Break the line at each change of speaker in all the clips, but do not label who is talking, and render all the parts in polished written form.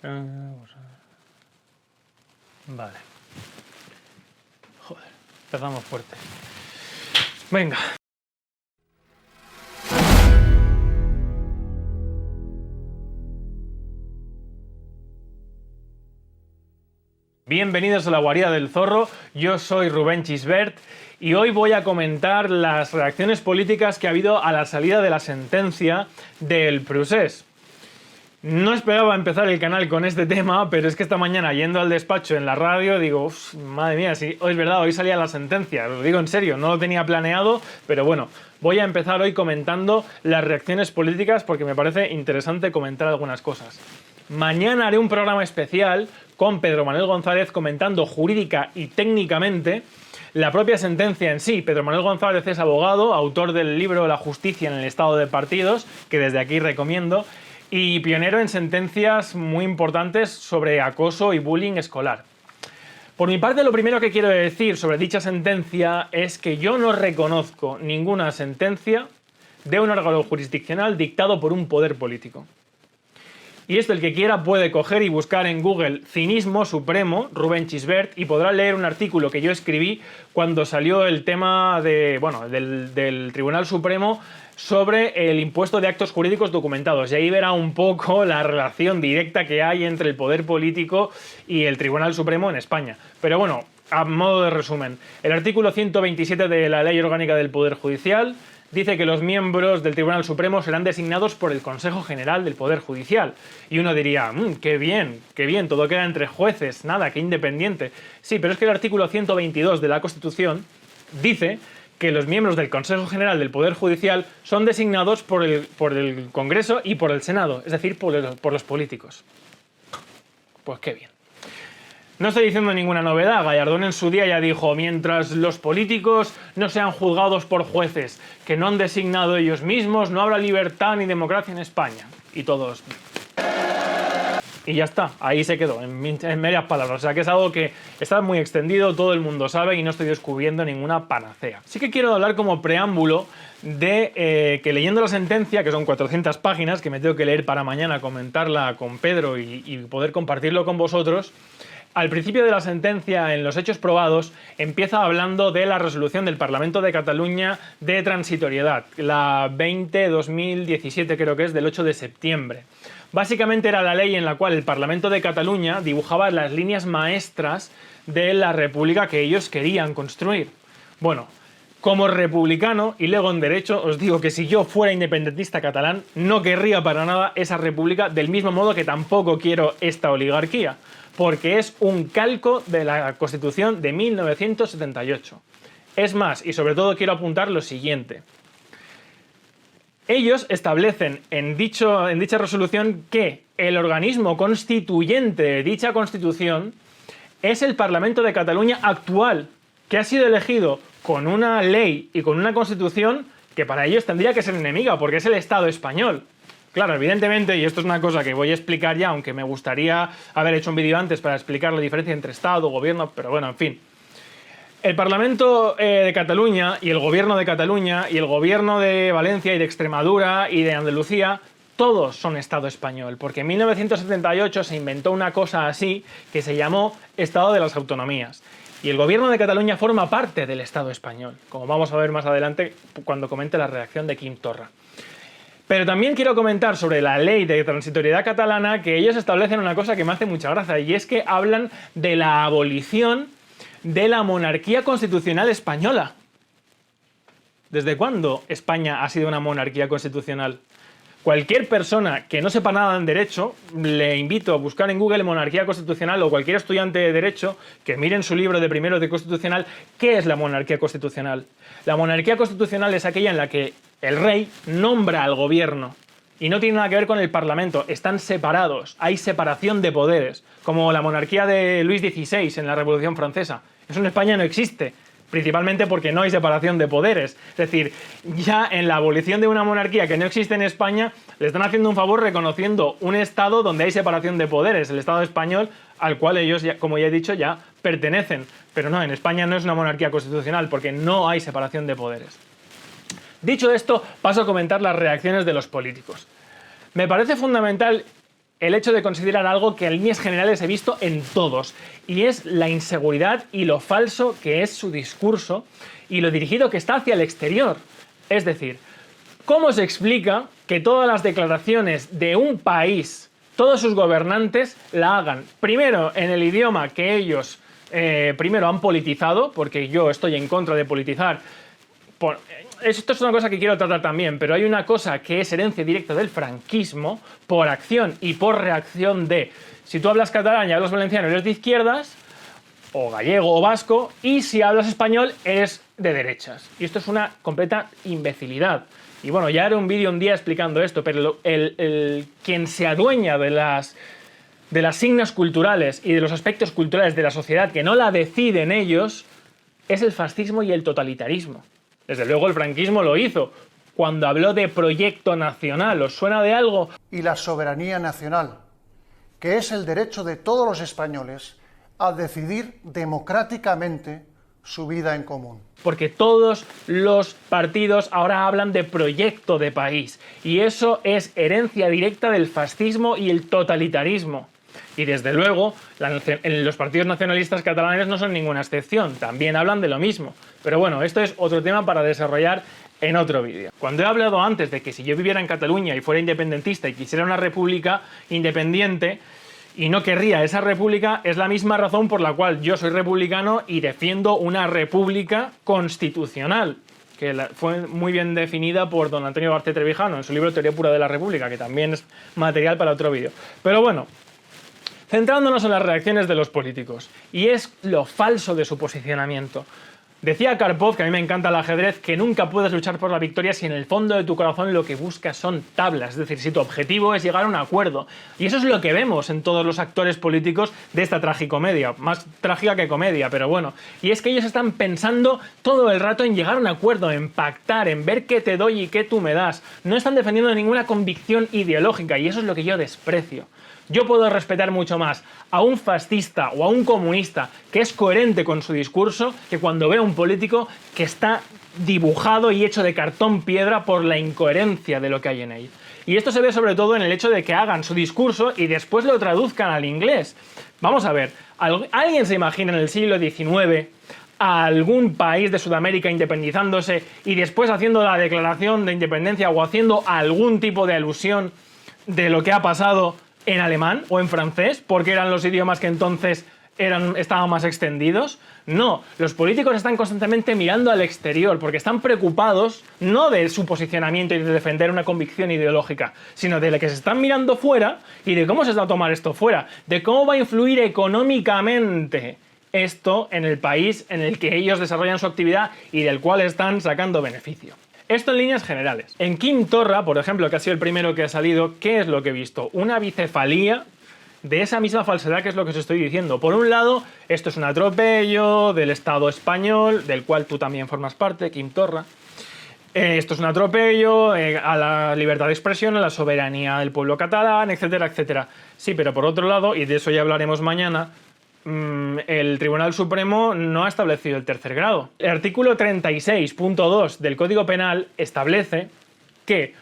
Vale. Joder, empezamos fuerte. Venga. Bienvenidos a la guarida del zorro, yo soy Rubén Chisbert y hoy voy a comentar las reacciones políticas que ha habido a la salida de la sentencia del Procés. No esperaba empezar el canal con este tema, pero es que esta mañana yendo al despacho en la radio digo, madre mía, sí, es verdad, hoy salía la sentencia, lo digo en serio, no lo tenía planeado, pero bueno, voy a empezar hoy comentando las reacciones políticas porque me parece interesante comentar algunas cosas. Mañana haré un programa especial con Pedro Manuel González comentando jurídica y técnicamente la propia sentencia en sí. Pedro Manuel González es abogado, autor del libro La justicia en el estado de partidos, que desde aquí recomiendo, y pionero en sentencias muy importantes sobre acoso y bullying escolar. Por mi parte, lo primero que quiero decir sobre dicha sentencia es que yo no reconozco ninguna sentencia de un órgano jurisdiccional dictado por un poder político. Y esto el que quiera puede coger y buscar en Google cinismo supremo, Rubén Chisbert, y podrá leer un artículo que yo escribí cuando salió el tema del Tribunal Supremo sobre el impuesto de actos jurídicos documentados. Y ahí verá un poco la relación directa que hay entre el poder político y el Tribunal Supremo en España. Pero bueno, a modo de resumen, el artículo 127 de la Ley Orgánica del Poder Judicial dice que los miembros del Tribunal Supremo serán designados por el Consejo General del Poder Judicial. Y uno diría, qué bien, todo queda entre jueces, nada, qué independiente. Sí, pero es que el artículo 122 de la Constitución dice que los miembros del Consejo General del Poder Judicial son designados por el Congreso y por el Senado, es decir, por los políticos. Pues qué bien. No estoy diciendo ninguna novedad, Gallardón en su día ya dijo, mientras los políticos no sean juzgados por jueces que no han designado ellos mismos, no habrá libertad ni democracia en España. Y todos... Y ya está, ahí se quedó, en medias palabras. O sea que es algo que está muy extendido, todo el mundo sabe y no estoy descubriendo ninguna panacea. Sí que quiero hablar como preámbulo de que leyendo la sentencia, que son 400 páginas, que me tengo que leer para mañana, comentarla con Pedro y poder compartirlo con vosotros. Al principio de la sentencia, en los hechos probados, empieza hablando de la resolución del Parlamento de Cataluña de transitoriedad, la 20-2017 creo que es, del 8 de septiembre. Básicamente era la ley en la cual el Parlamento de Cataluña dibujaba las líneas maestras de la república que ellos querían construir. Bueno, como republicano y luego en derecho, os digo que si yo fuera independentista catalán, no querría para nada esa república, del mismo modo que tampoco quiero esta oligarquía, porque es un calco de la Constitución de 1978. Es más, y sobre todo quiero apuntar lo siguiente. Ellos establecen en dicha resolución que el organismo constituyente de dicha Constitución es el Parlamento de Cataluña actual, que ha sido elegido con una ley y con una Constitución que para ellos tendría que ser enemiga, porque es el Estado español. Claro, evidentemente, y esto es una cosa que voy a explicar ya, aunque me gustaría haber hecho un vídeo antes para explicar la diferencia entre Estado, Gobierno, pero bueno, en fin. El Parlamento de Cataluña y el Gobierno de Cataluña y el Gobierno de Valencia y de Extremadura y de Andalucía, todos son Estado español, porque en 1978 se inventó una cosa así que se llamó Estado de las Autonomías. Y el Gobierno de Cataluña forma parte del Estado español, como vamos a ver más adelante cuando comente la redacción de Quim Torra. Pero también quiero comentar sobre la ley de transitoriedad catalana, que ellos establecen una cosa que me hace mucha gracia, y es que hablan de la abolición de la monarquía constitucional española. ¿Desde cuándo España ha sido una monarquía constitucional? Cualquier persona que no sepa nada en derecho, le invito a buscar en Google monarquía constitucional, o cualquier estudiante de derecho que mire en su libro de primero de constitucional qué es la monarquía constitucional. La monarquía constitucional es aquella en la que el rey nombra al gobierno y no tiene nada que ver con el Parlamento, están separados, hay separación de poderes, como la monarquía de Luis XVI en la Revolución Francesa. Eso en España no existe. Principalmente porque no hay separación de poderes. Es decir, ya en la abolición de una monarquía que no existe en España, le están haciendo un favor reconociendo un Estado donde hay separación de poderes, el Estado español, al cual ellos, como ya he dicho, ya pertenecen. Pero no, en España no es una monarquía constitucional porque no hay separación de poderes. Dicho esto, paso a comentar las reacciones de los políticos. Me parece fundamental el hecho de considerar algo que en líneas generales he visto en todos, y es la inseguridad y lo falso que es su discurso y lo dirigido que está hacia el exterior. Es decir, ¿cómo se explica que todas las declaraciones de un país, todos sus gobernantes, la hagan primero en el idioma que ellos primero han politizado, porque yo estoy en contra de politizar? Esto es una cosa que quiero tratar también, pero hay una cosa que es herencia directa del franquismo, por acción y por reacción de, si tú hablas catalán y hablas valenciano eres de izquierdas, o gallego o vasco, y si hablas español eres de derechas. Y esto es una completa imbecilidad. Y bueno, ya haré un vídeo un día explicando esto, pero quien se adueña de las signas culturales y de los aspectos culturales de la sociedad que no la deciden ellos, es el fascismo y el totalitarismo. Desde luego el franquismo lo hizo, cuando habló de proyecto nacional. ¿Os suena de algo?
Y la soberanía nacional, que es el derecho de todos los españoles a decidir democráticamente su vida en común.
Porque todos los partidos ahora hablan de proyecto de país, y eso es herencia directa del fascismo y el totalitarismo. Y desde luego, los partidos nacionalistas catalanes no son ninguna excepción, también hablan de lo mismo. Pero bueno, esto es otro tema para desarrollar en otro vídeo. Cuando he hablado antes de que si yo viviera en Cataluña y fuera independentista y quisiera una república independiente y no querría esa república, es la misma razón por la cual yo soy republicano y defiendo una república constitucional, que fue muy bien definida por don Antonio García Trevijano en su libro Teoría pura de la República, que también es material para otro vídeo. Pero bueno, centrándonos en las reacciones de los políticos, y es lo falso de su posicionamiento. Decía Karpov, que a mí me encanta el ajedrez, que nunca puedes luchar por la victoria si en el fondo de tu corazón lo que buscas son tablas, es decir, si tu objetivo es llegar a un acuerdo. Y eso es lo que vemos en todos los actores políticos de esta tragicomedia, más trágica que comedia, pero bueno. Y es que ellos están pensando todo el rato en llegar a un acuerdo, en pactar, en ver qué te doy y qué tú me das. No están defendiendo ninguna convicción ideológica, y eso es lo que yo desprecio. Yo puedo respetar mucho más a un fascista o a un comunista que es coherente con su discurso que cuando veo a un político que está dibujado y hecho de cartón piedra por la incoherencia de lo que hay en él. Y esto se ve sobre todo en el hecho de que hagan su discurso y después lo traduzcan al inglés. Vamos a ver, ¿alguien se imagina en el siglo XIX a algún país de Sudamérica independizándose y después haciendo la declaración de independencia o haciendo algún tipo de alusión de lo que ha pasado en alemán o en francés, porque eran los idiomas que entonces estaban más extendidos? No, los políticos están constantemente mirando al exterior porque están preocupados no de su posicionamiento y de defender una convicción ideológica, sino de la que se están mirando fuera y de cómo se va a tomar esto fuera, de cómo va a influir económicamente esto en el país en el que ellos desarrollan su actividad y del cual están sacando beneficio. Esto en líneas generales. En Quim Torra, por ejemplo, que ha sido el primero que ha salido, ¿qué es lo que he visto? Una bicefalía de esa misma falsedad que es lo que os estoy diciendo. Por un lado, esto es un atropello del Estado español, del cual tú también formas parte, Quim Torra. Esto es un atropello a la libertad de expresión, a la soberanía del pueblo catalán, etcétera, etcétera. Sí, pero por otro lado, y de eso ya hablaremos mañana, el Tribunal Supremo no ha establecido el tercer grado. El artículo 36.2 del Código Penal establece que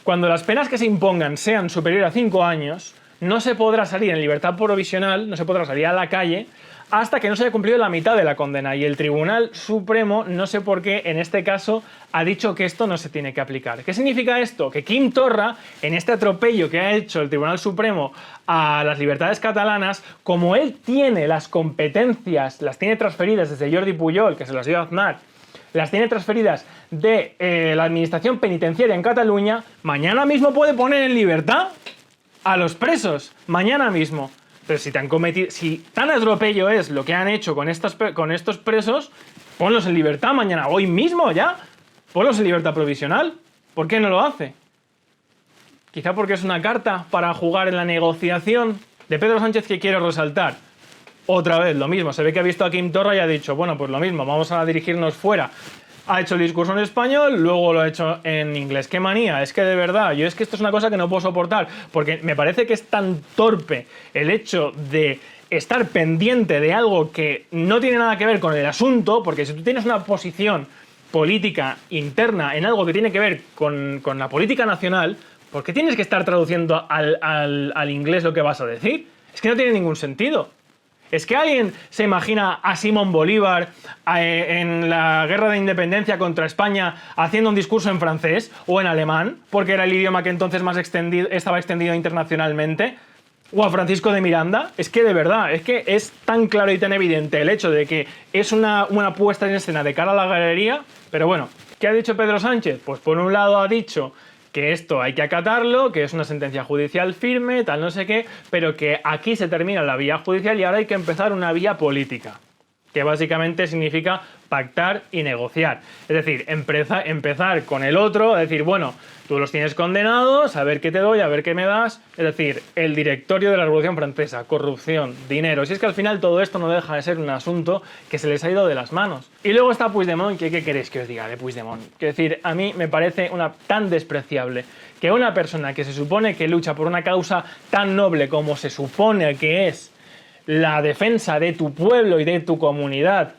cuando las penas que se impongan sean superiores a 5 años, no se podrá salir en libertad provisional, no se podrá salir a la calle hasta que no se haya cumplido la mitad de la condena. Y el Tribunal Supremo, no sé por qué, en este caso, ha dicho que esto no se tiene que aplicar. ¿Qué significa esto? Que Quim Torra, en este atropello que ha hecho el Tribunal Supremo a las libertades catalanas, como él tiene las competencias, las tiene transferidas desde Jordi Pujol, que se las dio a Aznar, las tiene transferidas de la administración penitenciaria en Cataluña, mañana mismo puede poner en libertad a los presos. Mañana mismo. Pero si tan atropello es lo que han hecho con estos presos, ponlos en libertad mañana, hoy mismo ya. Ponlos en libertad provisional. ¿Por qué no lo hace? Quizá porque es una carta para jugar en la negociación. De Pedro Sánchez, que quiero resaltar. Otra vez lo mismo. Se ve que ha visto a Quim Torra y ha dicho, bueno, pues lo mismo, vamos a dirigirnos fuera. Ha hecho el discurso en español, luego lo ha hecho en inglés. ¡Qué manía! Es que de verdad, yo es que esto es una cosa que no puedo soportar, porque me parece que es tan torpe el hecho de estar pendiente de algo que no tiene nada que ver con el asunto, porque si tú tienes una posición política interna en algo que tiene que ver con la política nacional, ¿Por qué tienes que estar traduciendo al inglés lo que vas a decir? Es que no tiene ningún sentido. ¿Es que alguien se imagina a Simón Bolívar en la guerra de independencia contra España haciendo un discurso en francés o en alemán, porque era el idioma que entonces más estaba extendido internacionalmente? ¿O a Francisco de Miranda? Es que de verdad, es que es tan claro y tan evidente el hecho de que es una puesta en escena de cara a la galería, pero bueno, ¿qué ha dicho Pedro Sánchez? Pues por un lado ha dicho que esto hay que acatarlo, que es una sentencia judicial firme, tal no sé qué, pero que aquí se termina la vía judicial y ahora hay que empezar una vía política, que básicamente significa pactar y negociar. Es decir, empezar con el otro, decir, bueno, tú los tienes condenados, a ver qué te doy, a ver qué me das. Es decir, el directorio de la Revolución Francesa, corrupción, dinero. Si es que al final todo esto no deja de ser un asunto que se les ha ido de las manos. Y luego está Puigdemont, que ¿qué queréis que os diga de Puigdemont? Es decir, a mí me parece tan despreciable que una persona que se supone que lucha por una causa tan noble como se supone que es la defensa de tu pueblo y de tu comunidad,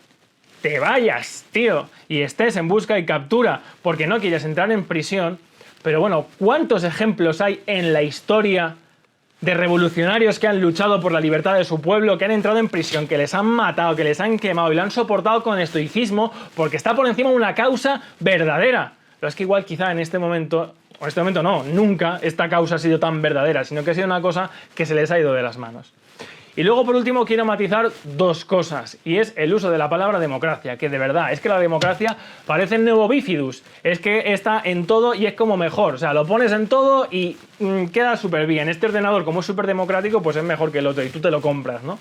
te vayas, tío, y estés en busca y captura porque no quieres entrar en prisión. Pero bueno, ¿cuántos ejemplos hay en la historia de revolucionarios que han luchado por la libertad de su pueblo, que han entrado en prisión, que les han matado, que les han quemado y lo han soportado con estoicismo porque está por encima una causa verdadera? Pero es que igual quizá en este momento no, nunca esta causa ha sido tan verdadera, sino que ha sido una cosa que se les ha ido de las manos. Y luego, por último, quiero matizar dos cosas, y es el uso de la palabra democracia, que de verdad, es que la democracia parece el nuevo bifidus, es que está en todo y es como mejor, o sea, lo pones en todo y queda súper bien. Este ordenador, como es súper democrático, pues es mejor que el otro y tú te lo compras, ¿no?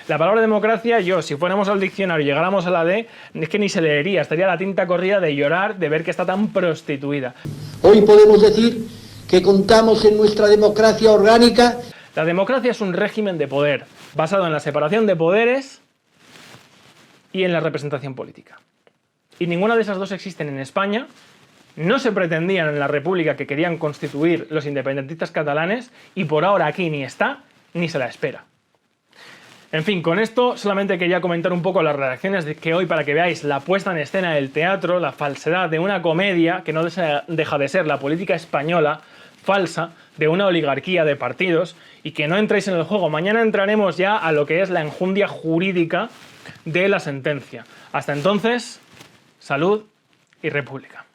La palabra democracia, si fuéramos al diccionario y llegáramos a la D, es que ni se leería, estaría la tinta corrida de llorar de ver que está tan prostituida.
Hoy podemos decir que contamos en nuestra democracia orgánica.
La democracia es un régimen de poder basado en la separación de poderes y en la representación política. Y ninguna de esas dos existen en España. No se pretendían en la república que querían constituir los independentistas catalanes y por ahora aquí ni está ni se la espera. En fin, con esto solamente quería comentar un poco las reacciones de que hoy, para que veáis la puesta en escena del teatro, la falsedad de una comedia que no deja de ser la política española falsa de una oligarquía de partidos, y que no entréis en el juego. Mañana entraremos ya a lo que es la enjundia jurídica de la sentencia. Hasta entonces, salud y república.